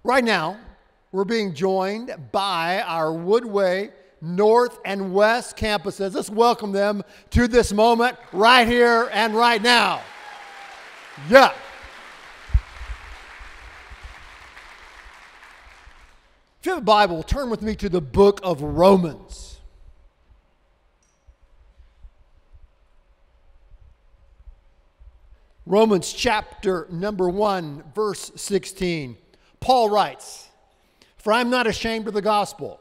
Right now, we're being joined by our Woodway North and West campuses. Let's welcome them to this moment right here and right now. Yeah. If you have a Bible, turn with me to the book of Romans. Romans chapter number 1, verse 16. Paul writes, "For I am not ashamed of the gospel,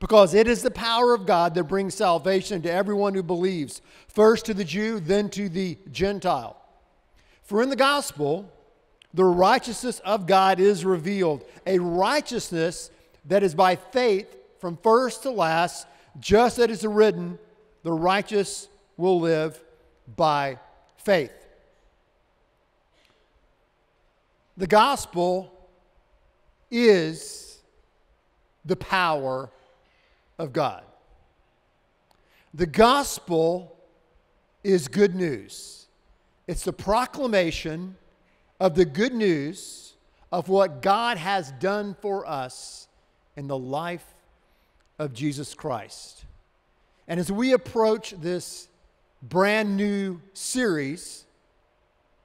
because it is the power of God that brings salvation to everyone who believes, first to the Jew, then to the Gentile. For in the gospel, the righteousness of God is revealed, a righteousness that is by faith from first to last, just as it is written, the righteous will live by faith." The gospel is the power of God. The gospel is good news. It's the proclamation of the good news of what God has done for us in the life of Jesus Christ. And as we approach this brand new series,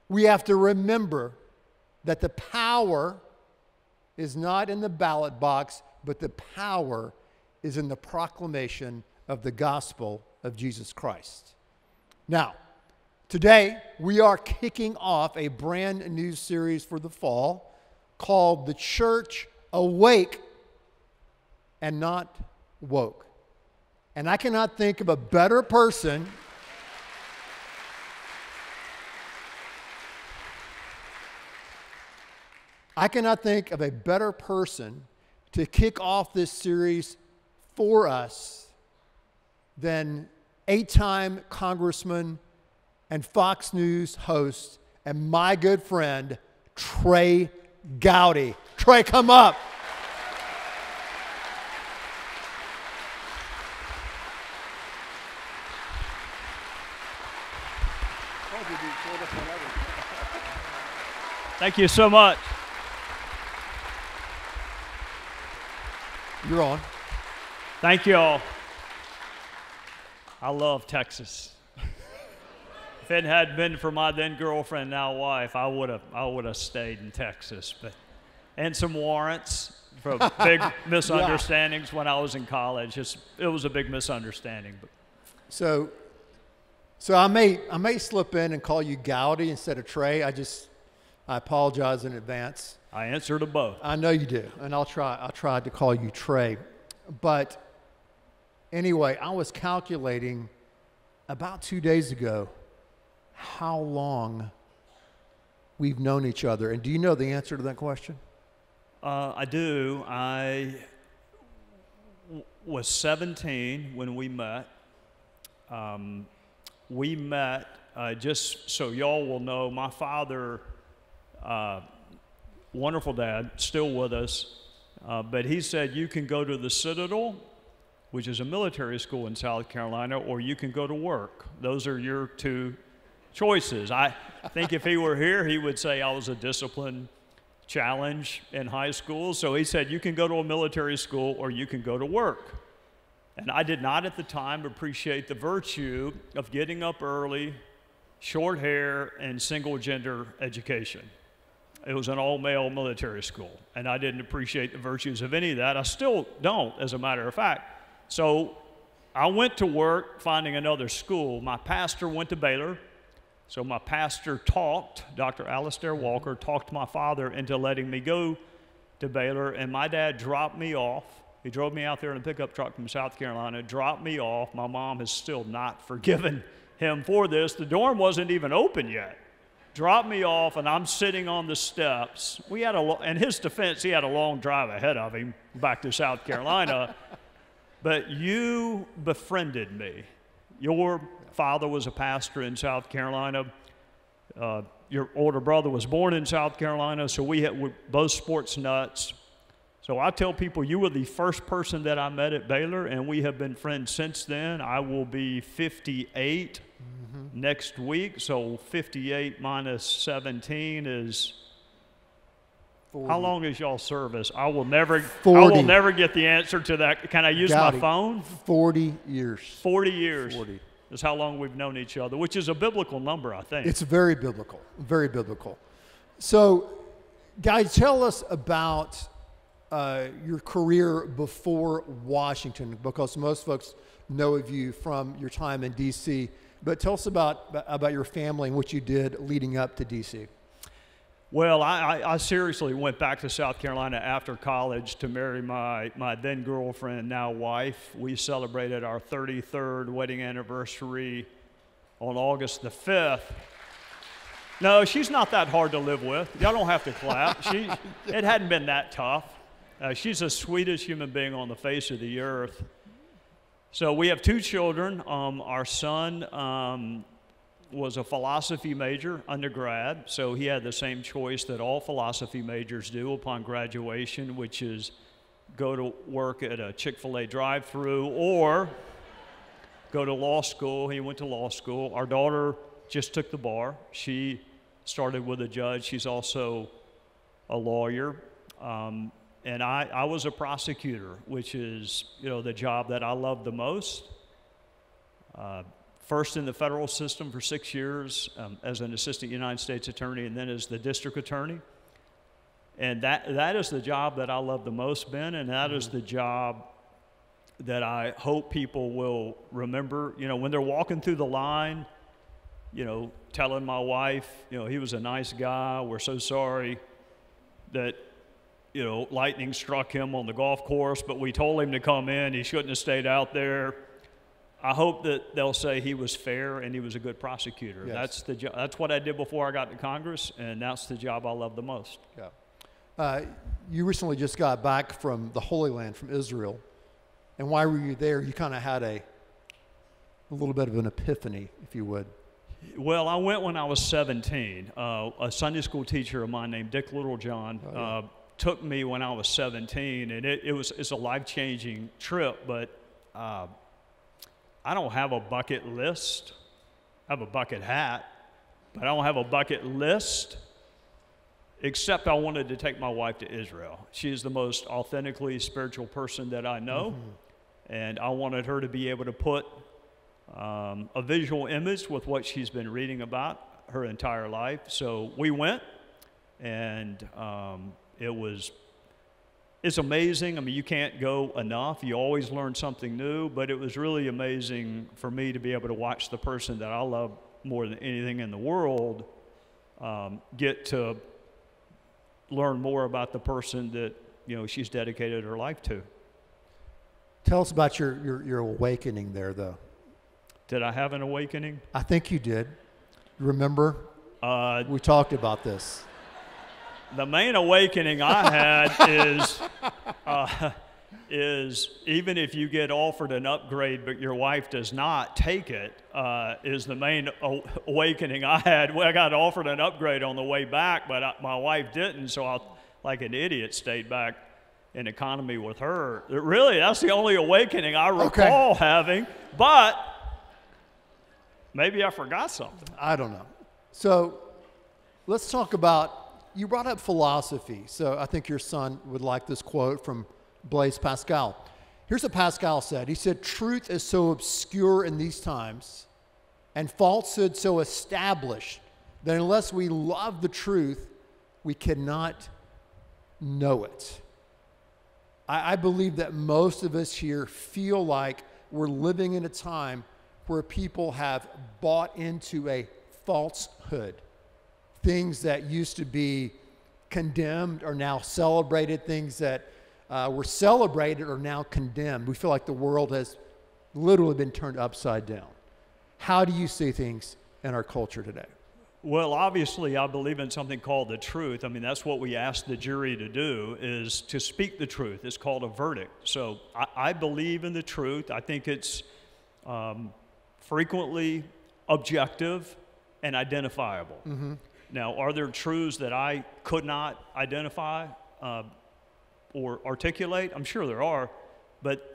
we have to remember that the power is not in the ballot box, but the power is in the proclamation of the gospel of Jesus Christ. Now, today we are kicking off a brand new series for the fall called The Church Awake and Not Woke. And I cannot think of a better person to kick off this series for us than 8-time congressman and Fox News host and my good friend, Trey Gowdy. Trey, come up. Thank you so much. You're on. Thank you all. I love Texas. If it hadn't been for my then girlfriend, now wife, I would have stayed in Texas. And some warrants for big misunderstandings when I was in college. It was a big misunderstanding. So I may slip in and call you Gowdy instead of Trey. I apologize in advance. I answer to both. I know you do, and I'll try to call you Trey. But anyway, I was calculating about 2 days ago how long we've known each other. And do you know the answer to that question? I do. I was 17 when we met. We met, just so y'all will know, my father, wonderful dad, still with us, but he said, you can go to the Citadel, which is a military school in South Carolina, or you can go to work. Those are your two choices. I think if he were here, he would say I was a discipline challenge in high school. So he said, you can go to a military school or you can go to work. And I did not at the time appreciate the virtue of getting up early, short hair, and single gender education. It was an all-male military school, and I didn't appreciate the virtues of any of that. I still don't, as a matter of fact. So I went to work finding another school. My pastor went to Baylor, so my pastor Dr. Alistair Walker, talked my father into letting me go to Baylor, and my dad dropped me off. He drove me out there in a pickup truck from South Carolina, dropped me off. My mom has still not forgiven him for this. The dorm wasn't even open yet. Dropped me off, and I'm sitting on the steps. In his defense, he had a long drive ahead of him back to South Carolina. But you befriended me. Your father was a pastor in South Carolina. Your older brother was born in South Carolina, so we're both sports nuts. So I tell people you were the first person that I met at Baylor, and we have been friends since then. I will be 58 next week, so 58 minus 17 is How long is y'all service? I will never 40. get the answer to that. Can I use Gowdy. my phone? 40 years. 40 years. 40. Is how long we've known each other, which is a biblical number, I think. It's very biblical, very biblical. So, guys, tell us about your career before Washington, because most folks know of you from your time in D.C., but tell us about your family and what you did leading up to D.C. Well, I seriously went back to South Carolina after college to marry my then girlfriend, now wife. We celebrated our 33rd wedding anniversary on August the 5th. No, she's not that hard to live with. Y'all don't have to clap. It hadn't been that tough. She's the sweetest human being on the face of the earth. So we have 2 children. Our son was a philosophy major, undergrad, so he had the same choice that all philosophy majors do upon graduation, which is go to work at a Chick-fil-A drive-thru or go to law school. He went to law school. Our daughter just took the bar. She started with a judge. She's also a lawyer. And I was a prosecutor, which is, the job that I love the most. First in the federal system for 6 years as an assistant United States attorney, and then as the district attorney. And that is the job that I love the most, Ben, and that is the job that I hope people will remember. When they're walking through the line, telling my wife, he was a nice guy, we're so sorry that, lightning struck him on the golf course, but we told him to come in, he shouldn't have stayed out there. I hope that they'll say he was fair and he was a good prosecutor. Yes. That's what I did before I got to Congress, and that's the job I love the most. Yeah. You recently just got back from the Holy Land, from Israel. And why were you there? You kind of had a little bit of an epiphany, if you would. Well, I went when I was 17. A Sunday school teacher of mine named Dick Littlejohn took me when I was 17, and it's a life-changing trip, but I don't have a bucket list. I have a bucket hat, but I don't have a bucket list, except I wanted to take my wife to Israel. She is the most authentically spiritual person that I know, and I wanted her to be able to put a visual image with what she's been reading about her entire life. So we went, and it's amazing. I mean, you can't go enough. You always learn something new, but it was really amazing for me to be able to watch the person that I love more than anything in the world get to learn more about the person that, she's dedicated her life to. Tell us about your awakening there, though. Did I have an awakening? I think you did. Remember? We talked about this. The main awakening I had is even if you get offered an upgrade but your wife does not take it, is the main awakening I had. Well, I got offered an upgrade on the way back, but my wife didn't, so I, like an idiot, stayed back in economy with her. Really, that's the only awakening I recall having, but maybe I forgot something. I don't know. So let's talk about, you brought up philosophy, so I think your son would like this quote from Blaise Pascal. Here's what Pascal said. He said, "Truth is so obscure in these times and falsehood so established that unless we love the truth, we cannot know it." I believe that most of us here feel like we're living in a time where people have bought into a falsehood. Things that used to be condemned are now celebrated. Things that were celebrated are now condemned. We feel like the world has literally been turned upside down. How do you see things in our culture today? Well, obviously, I believe in something called the truth. I mean, that's what we ask the jury to do, is to speak the truth. It's called a verdict. So I believe in the truth. I think it's frequently objective and identifiable. Now, are there truths that I could not identify or articulate? I'm sure there are, but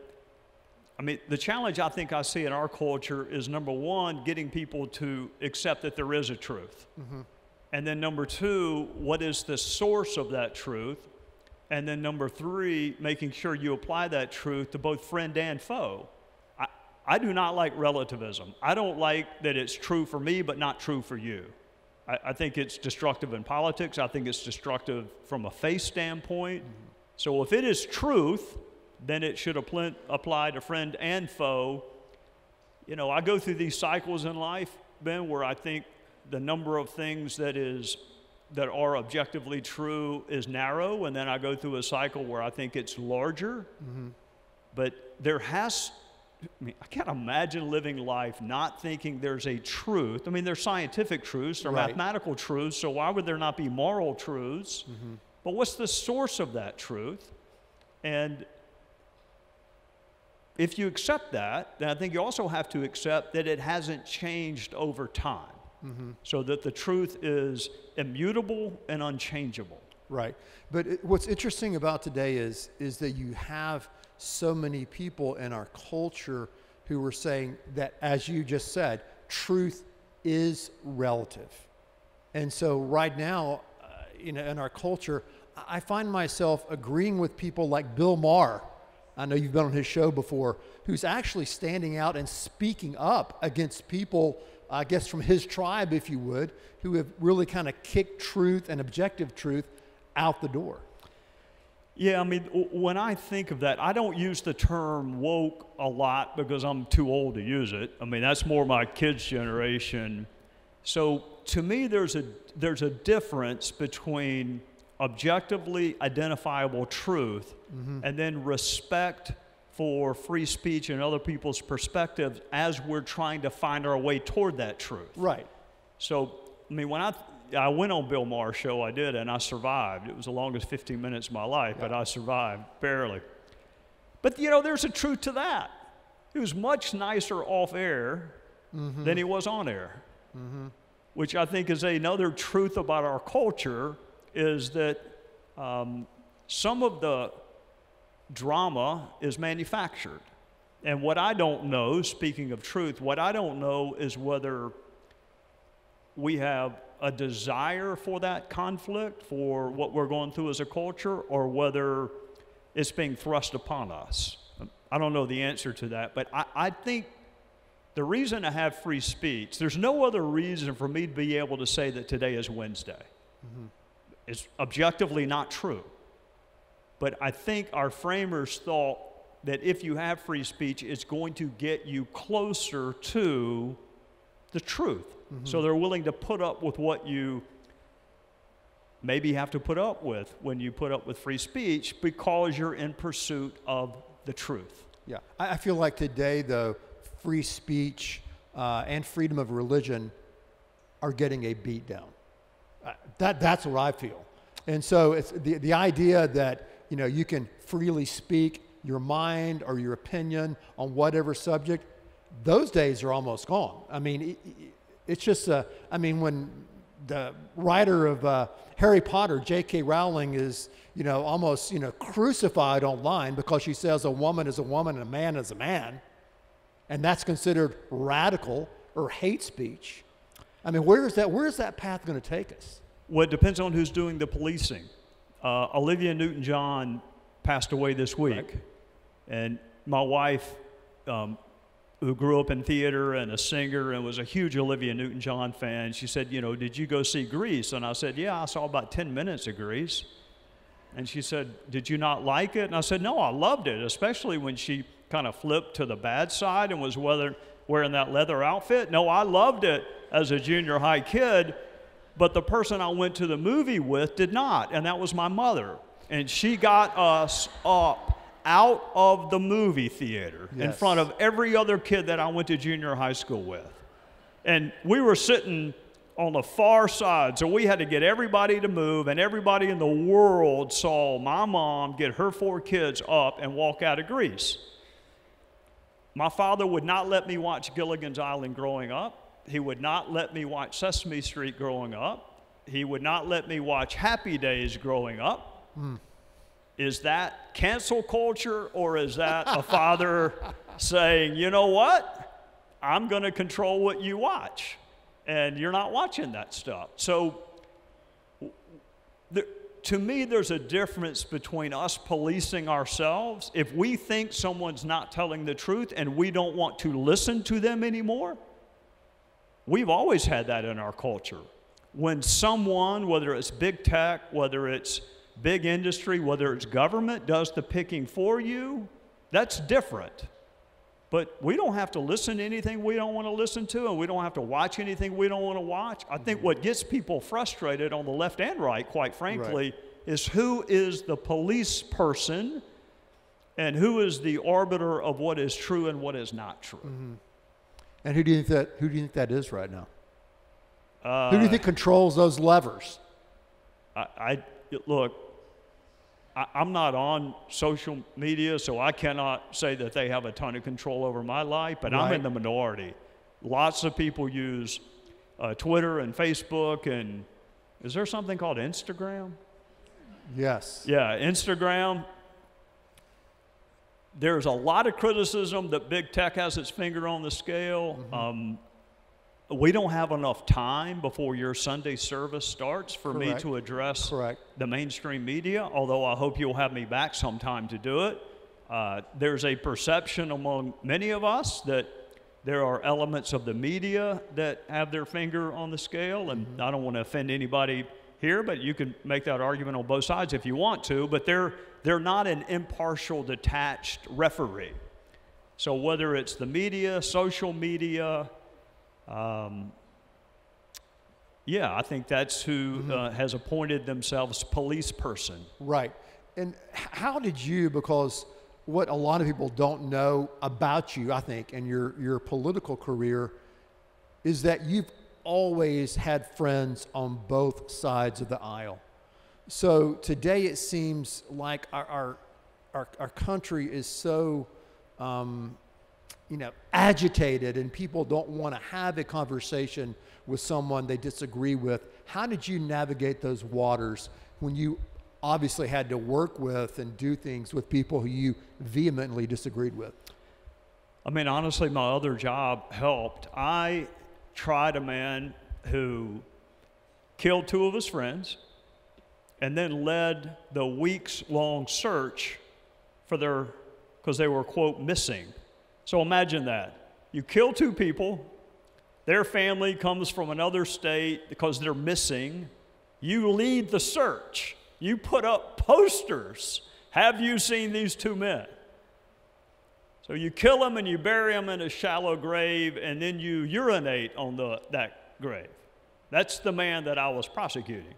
I mean, the challenge I think I see in our culture is, number one, getting people to accept that there is a truth. And then number two, what is the source of that truth? And then number three, making sure you apply that truth to both friend and foe. I do not like relativism. I don't like that it's true for me but not true for you. I think it's destructive in politics. I think it's destructive from a faith standpoint. Mm-hmm. So if it is truth, then it should apply to friend and foe. You know, I go through these cycles in life, Ben, where I think the number of things that are objectively true is narrow, and then I go through a cycle where I think it's larger. Mm-hmm. But I can't imagine living life not thinking there's a truth. I mean, there's scientific truths, there are mathematical truths, so why would there not be moral truths? Mm-hmm. But what's the source of that truth? And if you accept that, then I think you also have to accept that it hasn't changed over time. Mm-hmm. So that the truth is immutable and unchangeable. Right. But what's interesting about today is that you have so many people in our culture who are saying that, as you just said, truth is relative. And so right now, in our culture, I find myself agreeing with people like Bill Maher. I know you've been on his show before, who's actually standing out and speaking up against people, I guess from his tribe, if you would, who have really kind of kicked truth and objective truth out the door. Yeah, I mean, when I think of that, I don't use the term woke a lot because I'm too old to use it. I mean, that's more my kids' generation. So to me, there's a difference between objectively identifiable truth mm-hmm. and then respect for free speech and other people's perspectives as we're trying to find our way toward that truth. Right. So, I mean, when I went on Bill Maher's show, I did, and I survived. It was the longest 15 minutes of my life, but I survived, barely. But, you know, there's a truth to that. He was much nicer off air mm-hmm. than he was on air, mm-hmm. which I think is another truth about our culture, is that some of the drama is manufactured. And what I don't know, speaking of truth, what I don't know is whether we have a desire for that conflict, for what we're going through as a culture, or whether it's being thrust upon us. I don't know the answer to that, but I think the reason I have free speech, there's no other reason for me to be able to say that today is Wednesday. Mm-hmm. It's objectively not true. But I think our framers thought that if you have free speech, it's going to get you closer to the truth. Mm-hmm. So they're willing to put up with what you maybe have to put up with when you put up with free speech, because you're in pursuit of the truth. Yeah, I feel like today, though, free speech and freedom of religion are getting a beat down. That's what I feel. And so it's the idea that, you know, you can freely speak your mind or your opinion on whatever subject, those days are almost gone. I mean, it's just, when the writer of Harry Potter, J.K. Rowling, is, you know, almost, you know, crucified online because she says a woman is a woman and a man is a man, and that's considered radical or hate speech. I mean, where is that path going to take us? Well, it depends on who's doing the policing. Olivia Newton-John passed away this week. Right. And my wife, who grew up in theater and a singer and was a huge Olivia Newton-John fan, she said, you know, did you go see Grease? And I said, yeah, I saw about 10 minutes of Grease. And she said, did you not like it? And I said, no, I loved it, especially when she kind of flipped to the bad side and was wearing that leather outfit. No, I loved it as a junior high kid. But the person I went to the movie with did not, and that was my mother. And she got us up out of the movie theater in front of every other kid that I went to junior high school with. And we were sitting on the far side, so we had to get everybody to move, and everybody in the world saw my mom get her 4 kids up and walk out of Grease. My father would not let me watch Gilligan's Island growing up. He would not let me watch Sesame Street growing up. He would not let me watch Happy Days growing up. Mm. Is that cancel culture, or is that a father saying, you know what? I'm going to control what you watch, and you're not watching that stuff. So to me, there's a difference between us policing ourselves. If we think someone's not telling the truth and we don't want to listen to them anymore, we've always had that in our culture. When someone, whether it's big tech, whether it's big industry, whether it's government, does the picking for you, that's different. But we don't have to listen to anything we don't want to listen to, and we don't have to watch anything we don't want to watch. I think what gets people frustrated on the left and right, quite frankly, is who is the police person and who is the arbiter of what is true and what is not true. Mm-hmm. And who do you think that is right now? Who do you think controls those levers? Look, I'm not on social media, so I cannot say that they have a ton of control over my life, but I'm in the minority. Lots of people use Twitter and Facebook, and is there something called Instagram? Yes. Yeah, Instagram. There's a lot of criticism that big tech has its finger on the scale. Mm-hmm. We don't have enough time before your Sunday service starts for me to address the mainstream media, although I hope you'll have me back sometime to do it. There's a perception among many of us that there are elements of the media that have their finger on the scale, and I don't want to offend anybody here, but you can make that argument on both sides if you want to, but they're not an impartial, detached referee. So whether it's the media, social media, I think that's who has appointed themselves police person. Right. And how did you, because what a lot of people don't know about you, I think, and your political career, is that you've always had friends on both sides of the aisle. So today it seems like our country is so agitated, and people don't want to have a conversation with someone they disagree with. How did you navigate those waters when you obviously had to work with and do things with people who you vehemently disagreed with? I mean, honestly, my other job helped. I tried a man who killed two of his friends and then led the weeks-long search because they were, quote, missing. So imagine that. You kill two people, their family comes from another state because they're missing. You lead the search. You put up posters. Have you seen these two men? So you kill them and you bury them in a shallow grave, and then you urinate on that grave. That's the man that I was prosecuting.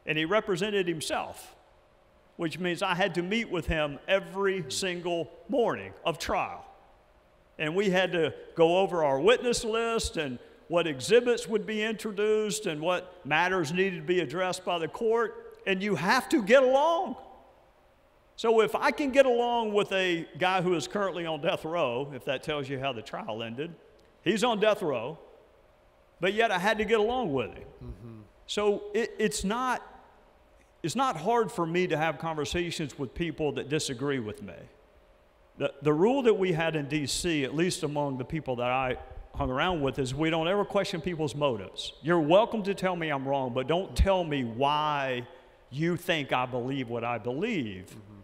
And he represented himself, which means I had to meet with him every single morning of trial. And we had to go over our witness list and what exhibits would be introduced and what matters needed to be addressed by the court. And you have to get along. So if I can get along with a guy who is currently on death row, if that tells you how the trial ended, he's on death row, but yet I had to get along with him. Mm-hmm. So it's not hard for me to have conversations with people that disagree with me. The rule that we had in D.C., at least among the people that I hung around with, is we don't ever question people's motives. You're welcome to tell me I'm wrong, but don't tell me why you think I believe what I believe. Mm-hmm.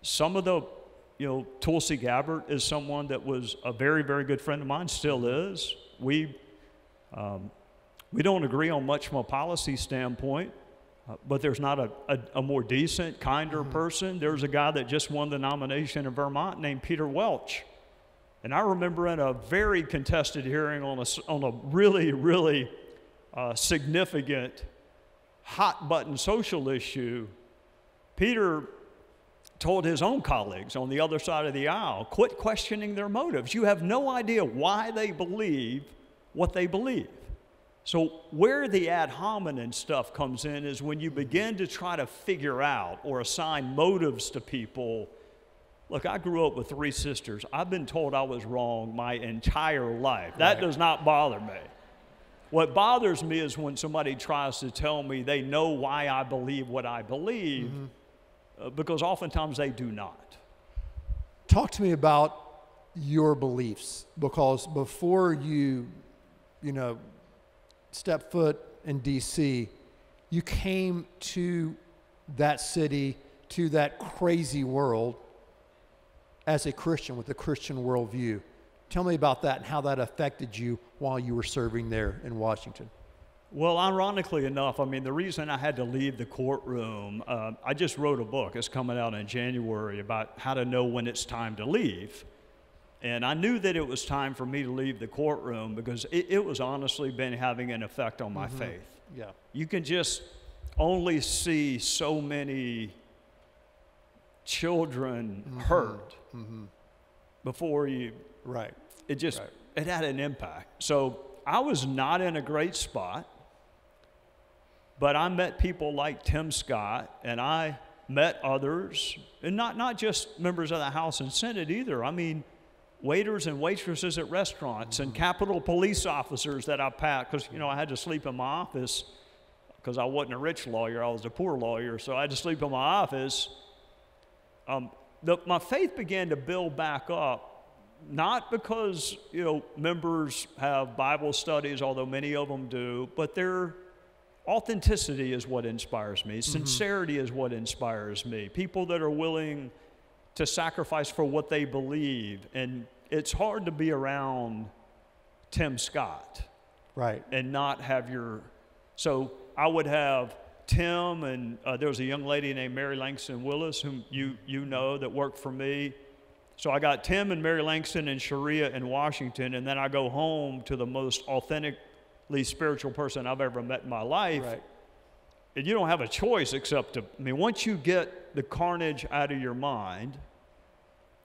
Some of the, Tulsi Gabbard is someone that was a very, very good friend of mine, still is. We don't agree on much from a policy standpoint, but there's not a more decent, kinder person. There's a guy that just won the nomination in Vermont named Peter Welch. And I remember in a very contested hearing on a really, really significant, hot-button social issue, Peter told his own colleagues on the other side of the aisle, quit questioning their motives. You have no idea why they believe what they believe. So where the ad hominem stuff comes in is when you begin to try to figure out or assign motives to people. Look, I grew up with 3 sisters. I've been told I was wrong my entire life. That does not bother me. What bothers me is when somebody tries to tell me they know why I believe what I believe, because oftentimes they do not. Talk to me about your beliefs, because before you step foot in D.C., you came to that city to that crazy world as a Christian with a Christian worldview. Tell me about that and how that affected you while you were serving there in Washington. Well, ironically enough, I mean, the reason I had to leave the courtroom, I just wrote a book. It's coming out in January about how to know when it's time to leave. And I knew that it was time for me to leave the courtroom because it was honestly been having an effect on my faith. Yeah. You can just only see so many children hurt before you. Right. It just, it had an impact. So I was not in a great spot, but I met people like Tim Scott, and I met others, and not just members of the House and Senate either. I mean, waiters and waitresses at restaurants and Capitol police officers that I passed, because, you know, I had to sleep in my office because I wasn't a rich lawyer, I was a poor lawyer, so I had to sleep in my office. My faith began to build back up, not because, you know, members have Bible studies, although many of them do, but their authenticity is what inspires me. Sincerity is what inspires me. People that are willing to sacrifice for what they believe. And it's hard to be around Tim Scott. Right. And not have your, so I would have Tim, and there was a young lady named Mary Langston Willis, whom you know, that worked for me. So I got Tim and Mary Langston and Sharia in Washington, and then I go home to the most authentically spiritual person I've ever met in my life. Right. And you don't have a choice except to, I mean, once you get the carnage out of your mind,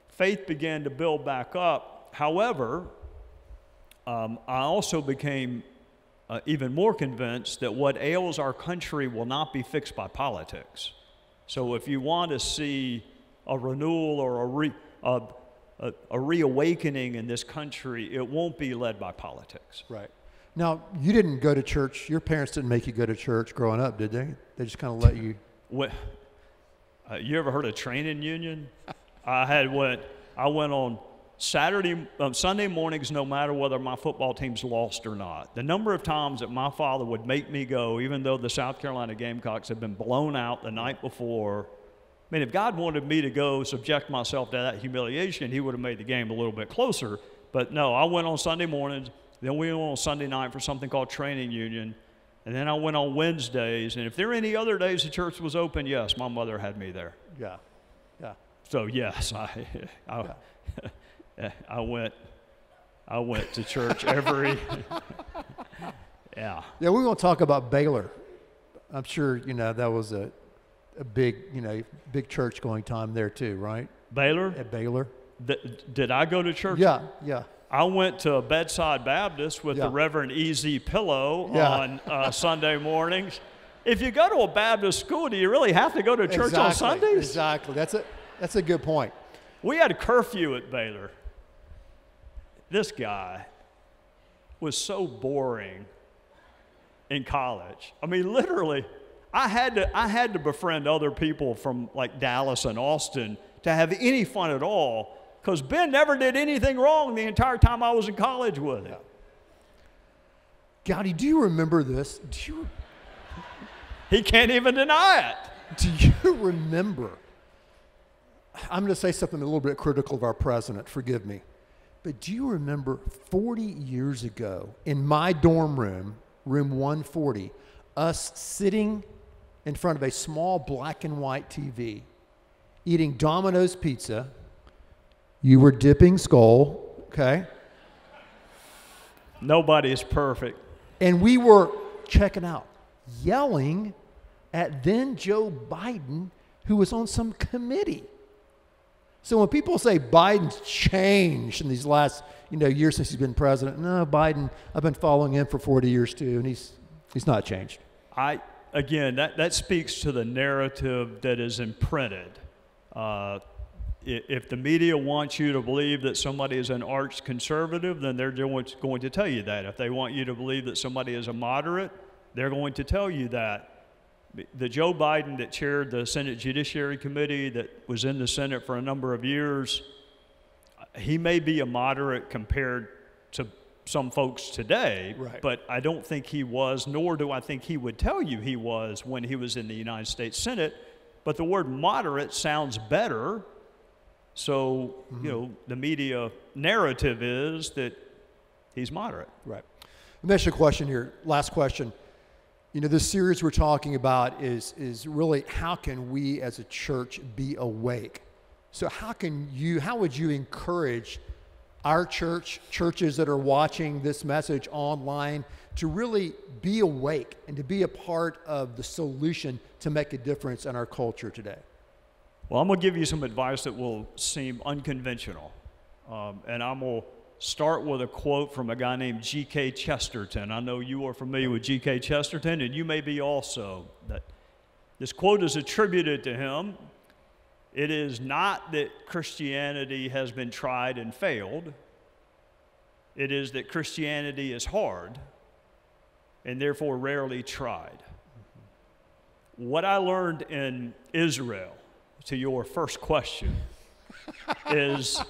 faith began to build back up. However, I also became even more convinced that what ails our country will not be fixed by politics. So if you want to see a renewal or a reawakening in this country, it won't be led by politics. Right. Now, you didn't go to church. Your parents didn't make you go to church growing up, did they? They just kind of let you. You ever heard of training union? I went on Sunday mornings, no matter whether my football team's lost or not. The number of times that my father would make me go, even though the South Carolina Gamecocks had been blown out the night before. I mean, if God wanted me to go subject myself to that humiliation, he would have made the game a little bit closer. But no, I went on Sunday mornings, then we went on Sunday night for something called training union, and then I went on Wednesdays. And if there were any other days the church was open, yes, my mother had me there. Yeah, yeah. So yes, I went to church every. Yeah. Yeah, we're going to talk about Baylor. I'm sure you know that was a big, big church going time there too, right? Baylor? At Baylor. Did I go to church? Yeah, yeah. I went to Bedside Baptist with the Reverend E.Z. Pillow on Sunday mornings. If you go to a Baptist school, do you really have to go to church on Sundays? Exactly. That's a good point. We had a curfew at Baylor. This guy was so boring in college. I mean, literally, I had to befriend other people from like Dallas and Austin to have any fun at all, because Ben never did anything wrong the entire time I was in college with him. Gowdy, do you remember this? He can't even deny it. Do you remember? I'm going to say something a little bit critical of our president, forgive me. But do you remember 40 years ago in my dorm room, room 140, us sitting in front of a small black and white TV, eating Domino's pizza? You were dipping Skull, okay? Nobody is perfect. And we were, checking out, yelling at then Joe Biden, who was on some committee. So when people say Biden's changed in these last, years since he's been president, no, Biden, I've been following him for 40 years too, and he's not changed. Again, that speaks to the narrative that is imprinted. If the media wants you to believe that somebody is an arch conservative, then they're going to tell you that. If they want you to believe that somebody is a moderate, they're going to tell you that. The Joe Biden that chaired the Senate Judiciary Committee, that was in the Senate for a number of years, he may be a moderate compared to some folks today, right, but I don't think he was, nor do I think he would tell you he was when he was in the United States Senate, But the word moderate sounds better. So, you know, the media narrative is that he's moderate. Right. Let me ask you a question here. Last question. You know, this series we're talking about is really how can we as a church be awake? So how would you encourage our churches that are watching this message online to really be awake and to be a part of the solution to make a difference in our culture today? Well, I'm going to give you some advice that will seem unconventional. And I'm going to start with a quote from a guy named G.K. Chesterton. I know you are familiar with G.K. Chesterton, and you may be also. This quote is attributed to him. It is not that Christianity has been tried and failed. It is that Christianity is hard and therefore rarely tried. What I learned in Israel, to your first question, is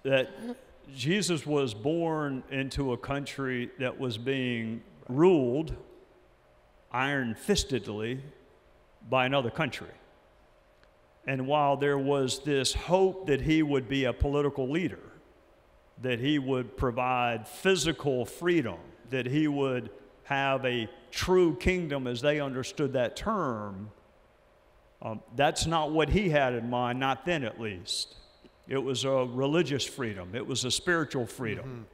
that Jesus was born into a country that was being ruled iron-fistedly by another country. And while there was this hope that he would be a political leader, that he would provide physical freedom, that he would have a true kingdom as they understood that term, that's not what he had in mind, not then at least. It was a religious freedom. It was a spiritual freedom.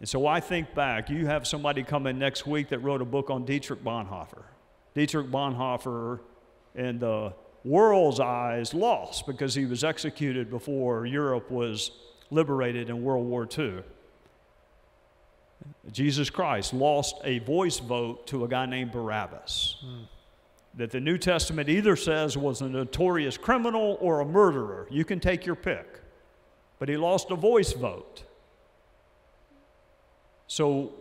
And so I think back, you have somebody come in next week that wrote a book on Dietrich Bonhoeffer. Dietrich Bonhoeffer, in the world's eyes, lost because he was executed before Europe was liberated in World War II. Jesus Christ lost a voice vote to a guy named Barabbas. That the New Testament either says was a notorious criminal or a murderer. You can take your pick. But he lost a voice vote. So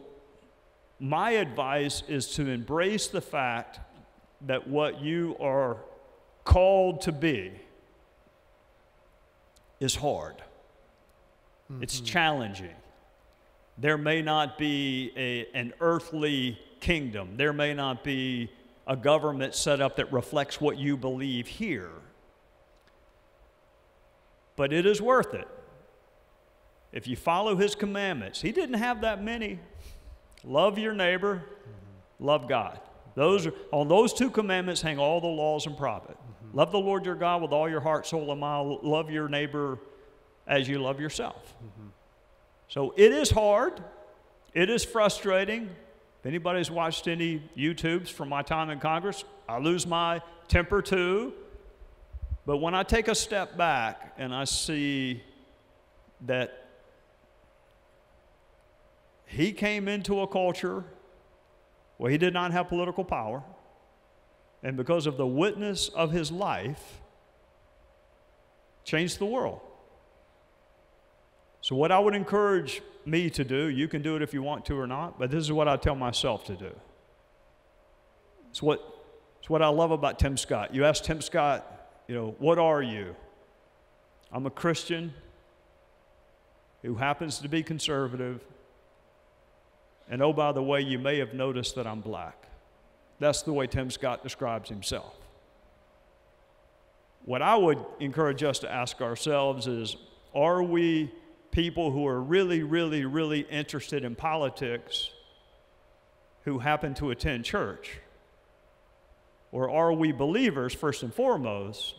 my advice is to embrace the fact that what you are called to be is hard. It's challenging. There may not be an earthly kingdom. There may not be a government set up that reflects what you believe here. But it is worth it. If you follow his commandments, he didn't have that many. Love your neighbor, love God. On those two commandments hang all the laws and prophets. Love the Lord your God with all your heart, soul, and mind. Love your neighbor as you love yourself. So it is hard. It is frustrating. If anybody's watched any YouTubes from my time in Congress, I lose my temper too. But when I take a step back and I see that he came into a culture where he did not have political power, and because of the witness of his life, changed the world. So what I would encourage me to do, you can do it if you want to or not, but this is what I tell myself to do. It's what I love about Tim Scott. You ask Tim Scott, what are you? I'm a Christian who happens to be conservative, and oh, by the way, you may have noticed that I'm black. That's the way Tim Scott describes himself. What I would encourage us to ask ourselves is, are we people who are really, really, really interested in politics who happen to attend church? Or are we believers, first and foremost,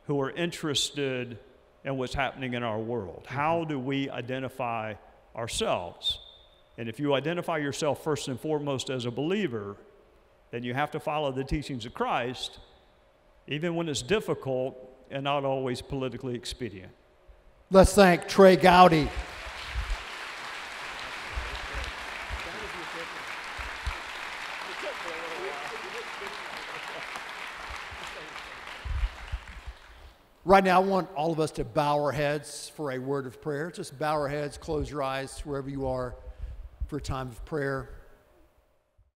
who are interested in what's happening in our world? How do we identify ourselves? And if you identify yourself first and foremost as a believer, then you have to follow the teachings of Christ, even when it's difficult and not always politically expedient. Let's thank Trey Gowdy. Right now, I want all of us to bow our heads for a word of prayer. Just bow our heads, close your eyes wherever you are for a time of prayer.